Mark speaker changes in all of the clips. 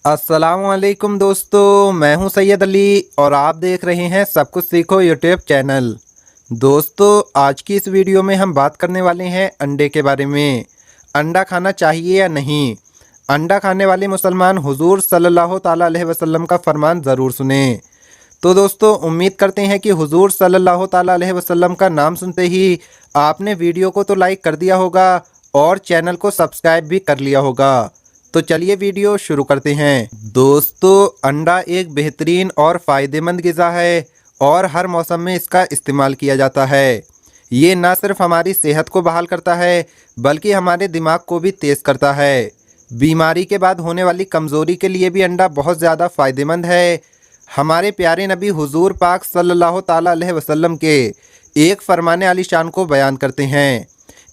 Speaker 1: अस्सलामुअलैकुम दोस्तों, मैं हूं सैयद अली और आप देख रहे हैं सब कुछ सीखो यूट्यूब चैनल। दोस्तों, आज की इस वीडियो में हम बात करने वाले हैं अंडे के बारे में। अंडा खाना चाहिए या नहीं। अंडा खाने वाले मुसलमान हुजूर सल्लल्लाहु ताला अलैहि वसल्लम का फरमान ज़रूर सुने। तो दोस्तों, उम्मीद करते हैं कि हुजूर सल्लल्लाहु ताला अलैहि वसल्लम का नाम सुनते ही आपने वीडियो को तो लाइक कर दिया होगा और चैनल को सब्सक्राइब भी कर लिया होगा। तो चलिए वीडियो शुरू करते हैं। दोस्तों, अंडा एक बेहतरीन और फ़ायदेमंद ग़िज़ा है और हर मौसम में इसका इस्तेमाल किया जाता है। ये ना सिर्फ हमारी सेहत को बहाल करता है बल्कि हमारे दिमाग को भी तेज़ करता है। बीमारी के बाद होने वाली कमज़ोरी के लिए भी अंडा बहुत ज़्यादा फ़ायदेमंद है। हमारे प्यारे नबी हुजूर पाक सल्लल्लाहु ताला अलैहि वसल्लम के एक फरमाने आली शान को बयान करते हैं।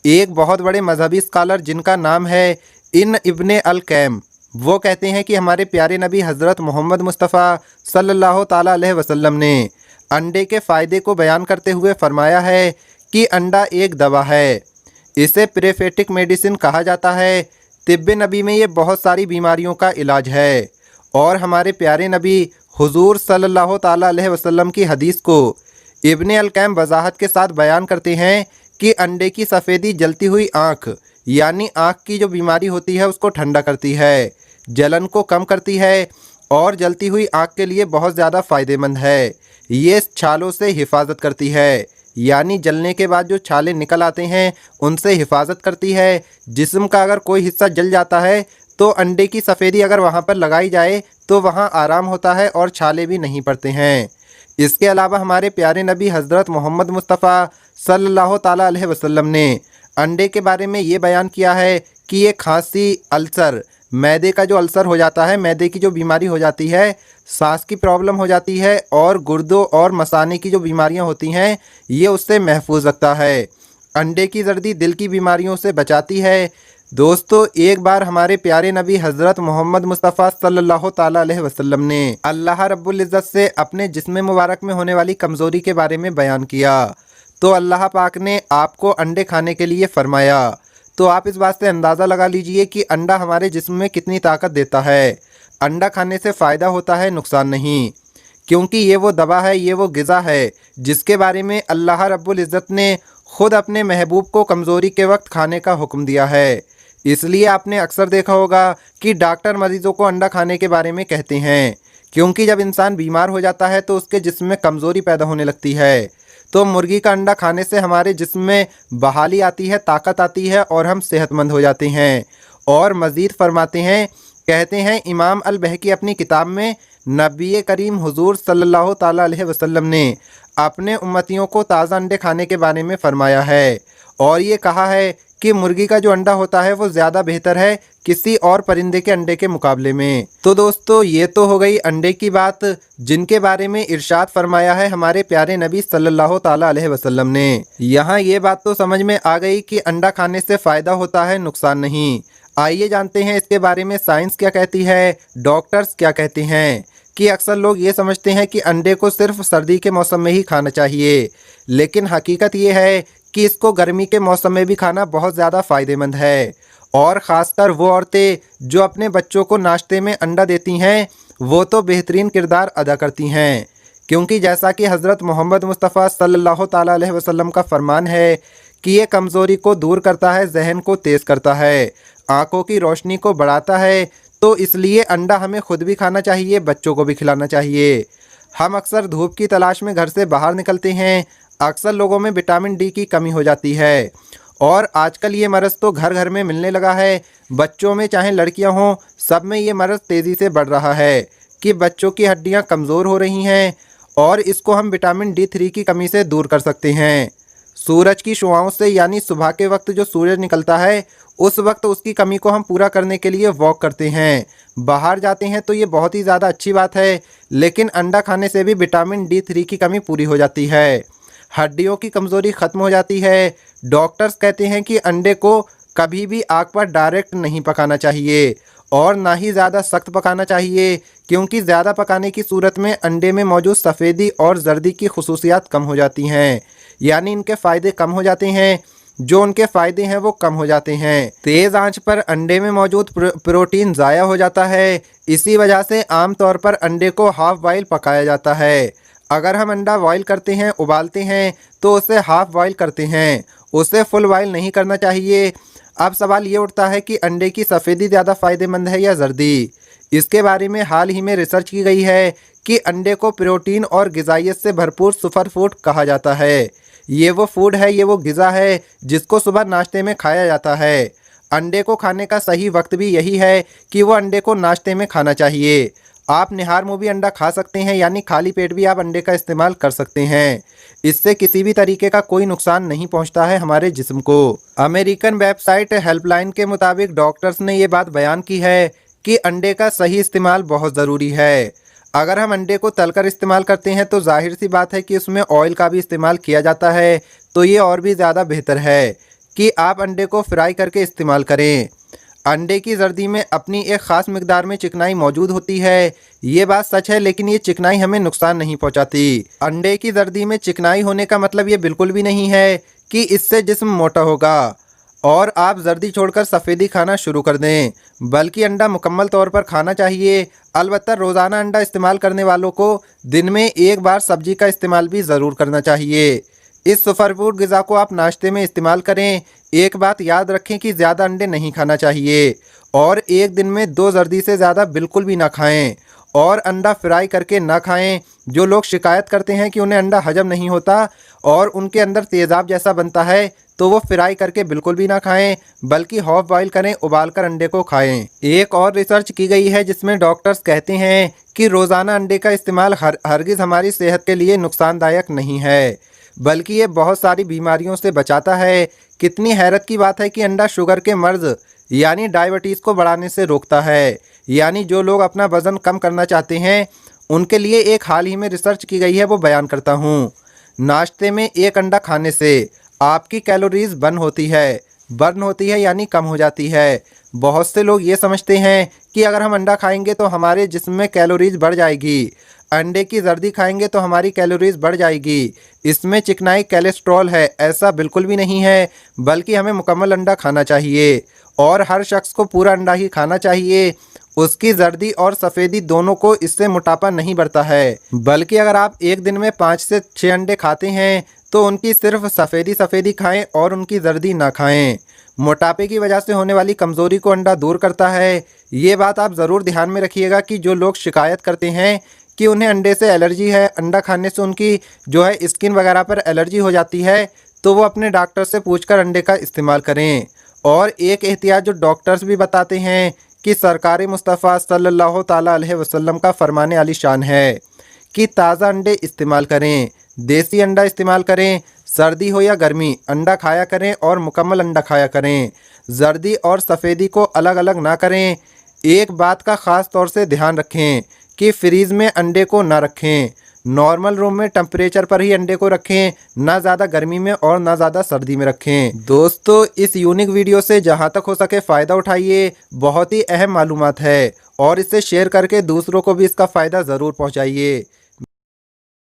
Speaker 1: एक बहुत बड़े मजहबी स्कॉलर जिनका नाम है इब्ने अल कैम, वो कहते हैं कि हमारे प्यारे नबी हज़रत मोहम्मद मुस्तफ़ा सल्लल्लाहु ताला अलैहि वसल्लम ने अंडे के फ़ायदे को बयान करते हुए फरमाया है कि अंडा एक दवा है। इसे प्रेफेटिक मेडिसिन कहा जाता है। तिब्बे नबी में ये बहुत सारी बीमारियों का इलाज है और हमारे प्यारे नबी हुजूर सल्लल्लाहु ताला अलैहि वसल्लम की हदीस को इब्ने अल कैम वजाहत के साथ बयान करते हैं कि अंडे की सफ़ेदी जलती हुई आँख यानी आँख की जो बीमारी होती है उसको ठंडा करती है, जलन को कम करती है और जलती हुई आँख के लिए बहुत ज़्यादा फ़ायदेमंद है। ये छालों से हिफाजत करती है यानी जलने के बाद जो छाले निकल आते हैं उनसे हिफाजत करती है। जिस्म का अगर कोई हिस्सा जल जाता है तो अंडे की सफ़ेदी अगर वहाँ पर लगाई जाए तो वहाँ आराम होता है और छाले भी नहीं पड़ते हैं। इसके अलावा हमारे प्यारे नबी हज़रत मोहम्मद मुस्तफ़ा सल्लल्लाहु ताला अलैहि वसल्लम ने अंडे के बारे में ये बयान किया है कि ये खांसी, अल्सर, मैदे का जो अल्सर हो जाता है, मैदे की जो बीमारी हो जाती है, सांस की प्रॉब्लम हो जाती है और गुर्दों और मसाने की जो बीमारियां होती हैं ये उससे महफूज रखता है। अंडे की जर्दी दिल की बीमारियों से बचाती है। दोस्तों, एक बार हमारे प्यारे नबी हज़रत मोहम्मद मुस्तफ़ा सल्लल्लाहु ताला अलैहि वसल्लम ने अल्लाह रब्बुल इज़्ज़त से अपने जिस्म मुबारक में होने वाली कमज़ोरी के बारे में बयान किया तो अल्लाह पाक ने आपको अंडे खाने के लिए फ़रमाया। तो आप इस बात से अंदाज़ा लगा लीजिए कि अंडा हमारे जिस्म में कितनी ताकत देता है। अंडा खाने से फ़ायदा होता है, नुकसान नहीं, क्योंकि ये वो दवा है, ये वो ग़िज़ा है जिसके बारे में अल्लाह रब्बुल इज़्ज़त ने ख़ुद अपने महबूब को कमज़ोरी के वक्त खाने का हुक्म दिया है। इसलिए आपने अक्सर देखा होगा कि डॉक्टर मरीज़ों को अंडा खाने के बारे में कहते हैं, क्योंकि जब इंसान बीमार हो जाता है तो उसके जिस्म में कमज़ोरी पैदा होने लगती है। तो मुर्गी का अंडा खाने से हमारे जिस्म में बहाली आती है, ताकत आती है और हम सेहतमंद हो जाते हैं। और मज़ीद फरमाते हैं, कहते हैं इमाम अल बहकी अपनी किताब में नबी करीम हुजूर सल्लल्लाहु ताला अलैहि वसल्लम ने अपने उम्मतियों को ताज़ा अंडे खाने के बारे में फ़रमाया है और ये कहा है कि मुर्गी का जो अंडा होता है वो ज़्यादा बेहतर है किसी और परिंदे के अंडे के मुकाबले में। तो दोस्तों, ये तो हो गई अंडे की बात जिनके बारे में इरशाद फरमाया है हमारे प्यारे नबी सल्लल्लाहु ताला अलैहि वसल्लम ने। यहाँ ये बात तो समझ में आ गई कि अंडा खाने से फ़ायदा होता है, नुकसान नहीं। आइए जानते हैं इसके बारे में साइंस क्या कहती है, डॉक्टर्स क्या कहते हैं। कि अक्सर लोग ये समझते हैं कि अंडे को सिर्फ सर्दी के मौसम में ही खाना चाहिए, लेकिन हकीकत ये है कि इसको गर्मी के मौसम में भी खाना बहुत ज़्यादा फ़ायदेमंद है। और ख़ासकर वो औरतें जो अपने बच्चों को नाश्ते में अंडा देती हैं वो तो बेहतरीन किरदार अदा करती हैं, क्योंकि जैसा कि हज़रत मोहम्मद मुस्तफ़ा सल्लल्लाहु ताला अलैहि वसल्लम का फरमान है कि ये कमज़ोरी को दूर करता है, जहन को तेज़ करता है, आँखों की रोशनी को बढ़ाता है। तो इसलिए अंडा हमें खुद भी खाना चाहिए, बच्चों को भी खिलाना चाहिए। हम अक्सर धूप की तलाश में घर से बाहर निकलते हैं। अक्सर लोगों में विटामिन डी की कमी हो जाती है और आजकल ये मरज़ तो घर घर में मिलने लगा है। बच्चों में चाहे लड़कियां हों, सब में ये मरज़ तेज़ी से बढ़ रहा है कि बच्चों की हड्डियां कमज़ोर हो रही हैं और इसको हम विटामिन D3 की कमी से दूर कर सकते हैं। सूरज की शुआओं से यानी सुबह के वक्त जो सूरज निकलता है उस वक्त उसकी कमी को हम पूरा करने के लिए वॉक करते हैं, बाहर जाते हैं, तो ये बहुत ही ज़्यादा अच्छी बात है। लेकिन अंडा खाने से भी विटामिन D3 की कमी पूरी हो जाती है, हड्डियों की कमज़ोरी ख़त्म हो जाती है। डॉक्टर्स कहते हैं कि अंडे को कभी भी आग पर डायरेक्ट नहीं पकाना चाहिए और ना ही ज़्यादा सख्त पकाना चाहिए, क्योंकि ज़्यादा पकाने की सूरत में अंडे में मौजूद सफ़ेदी और जर्दी की खुसूसियात कम हो जाती हैं, यानी इनके फ़ायदे कम हो जाते हैं। जो उनके फायदे हैं वो कम हो जाते हैं। तेज आंच पर अंडे में मौजूद प्रोटीन ज़ाया हो जाता है। इसी वजह से आमतौर पर अंडे को हाफ बॉयल पकाया जाता है। अगर हम अंडा बॉयल करते हैं, उबालते हैं, तो उसे हाफ बॉयल करते हैं, उसे फुल बॉयल नहीं करना चाहिए। अब सवाल ये उठता है कि अंडे की सफ़ेदी ज़्यादा फ़ायदेमंद है या जर्दी। इसके बारे में हाल ही में रिसर्च की गई है कि अंडे को प्रोटीन और ग़िज़ाइयत से भरपूर सुपर फूड कहा जाता है। ये वो फूड है, ये वो ग़िज़ा है जिसको सुबह नाश्ते में खाया जाता है। अंडे को खाने का सही वक्त भी यही है कि वो अंडे को नाश्ते में खाना चाहिए। आप निहार मुँह भी अंडा खा सकते हैं, यानी खाली पेट भी आप अंडे का इस्तेमाल कर सकते हैं। इससे किसी भी तरीके का कोई नुकसान नहीं पहुंचता है हमारे जिस्म को। अमेरिकन वेबसाइट हेल्पलाइन के मुताबिक डॉक्टर्स ने ये बात बयान की है कि अंडे का सही इस्तेमाल बहुत ज़रूरी है। अगर हम अंडे को तलकर इस्तेमाल करते हैं तो जाहिर सी बात है कि उसमें ऑयल का भी इस्तेमाल किया जाता है, तो ये और भी ज़्यादा बेहतर है कि आप अंडे को फ्राई करके इस्तेमाल करें। अंडे की जर्दी में अपनी एक ख़ास मिकदार में चिकनाई मौजूद होती है, ये बात सच है, लेकिन ये चिकनाई हमें नुकसान नहीं पहुंचाती। अंडे की जर्दी में चिकनाई होने का मतलब ये बिल्कुल भी नहीं है कि इससे जिस्म मोटा होगा और आप जर्दी छोड़कर सफ़ेदी खाना शुरू कर दें, बल्कि अंडा मुकम्मल तौर पर खाना चाहिए। अलबत्ता रोज़ाना अंडा इस्तेमाल करने वालों को दिन में एक बार सब्जी का इस्तेमाल भी ज़रूर करना चाहिए। इस सुपर फूड ग़िज़ा को आप नाश्ते में इस्तेमाल करें। एक बात याद रखें कि ज़्यादा अंडे नहीं खाना चाहिए और एक दिन में 2 जर्दी से ज़्यादा बिल्कुल भी ना खाएं और अंडा फ्राई करके ना खाएं। जो लोग शिकायत करते हैं कि उन्हें अंडा हजम नहीं होता और उनके अंदर तेज़ाब जैसा बनता है, तो वो फ्राई करके बिल्कुल भी ना खाएं, बल्कि हाफ बॉयल करें, उबालकर अंडे को खाएं। एक और रिसर्च की गई है जिसमें डॉक्टर्स कहते हैं कि रोज़ाना अंडे का इस्तेमाल हरगिज़ हमारी सेहत के लिए नुकसानदायक नहीं है, बल्कि ये बहुत सारी बीमारियों से बचाता है। कितनी हैरत की बात है कि अंडा शुगर के मर्ज़ यानी डायबिटीज़ को बढ़ाने से रोकता है। यानी जो लोग अपना वज़न कम करना चाहते हैं उनके लिए एक हाल ही में रिसर्च की गई है, वो बयान करता हूँ। नाश्ते में एक अंडा खाने से आपकी कैलोरीज बर्न होती है यानी कम हो जाती है। बहुत से लोग ये समझते हैं कि अगर हम अंडा खाएंगे तो हमारे जिस्म में कैलोरीज बढ़ जाएगी, अंडे की जर्दी खाएंगे तो हमारी कैलोरीज बढ़ जाएगी, इसमें चिकनाई कोलेस्ट्रॉल है। ऐसा बिल्कुल भी नहीं है, बल्कि हमें मुकम्मल अंडा खाना चाहिए और हर शख्स को पूरा अंडा ही खाना चाहिए। उसकी जर्दी और सफ़ेदी दोनों को, इससे मोटापा नहीं बढ़ता है, बल्कि अगर आप एक दिन में 5 से 6 अंडे खाते हैं तो उनकी सिर्फ सफ़ेदी खाएं और उनकी जर्दी ना खाएं। मोटापे की वजह से होने वाली कमज़ोरी को अंडा दूर करता है। ये बात आप ज़रूर ध्यान में रखिएगा कि जो लोग शिकायत करते हैं कि उन्हें अंडे से एलर्जी है, अंडा खाने से उनकी जो है स्किन वगैरह पर एलर्जी हो जाती है, तो वो अपने डॉक्टर से पूछकर अंडे का इस्तेमाल करें। और एक एहतियात जो डॉक्टर्स भी बताते हैं कि सरकार मुस्तफ़ा सल्लल्लाहु ताला अलैहि वसल्लम का फरमाने आली शान है कि ताज़ा अंडे इस्तेमाल करें, देसी अंडा इस्तेमाल करें, सर्दी हो या गर्मी अंडा खाया करें और मुकम्मल अंडा खाया करें। जर्दी और सफ़ेदी को अलग अलग ना करें। एक बात का ख़ास तौर से ध्यान रखें कि फ्रीज़ में अंडे को ना रखें। नॉर्मल रूम में टेम्परेचर पर ही अंडे को रखें, ना ज़्यादा गर्मी में और ना ज़्यादा सर्दी में रखें। दोस्तों, इस यूनिक वीडियो से जहाँ तक हो सके फ़ायदा उठाइए। बहुत ही अहम मालूमात है और इसे शेयर करके दूसरों को भी इसका फ़ायदा ज़रूर पहुँचाइए।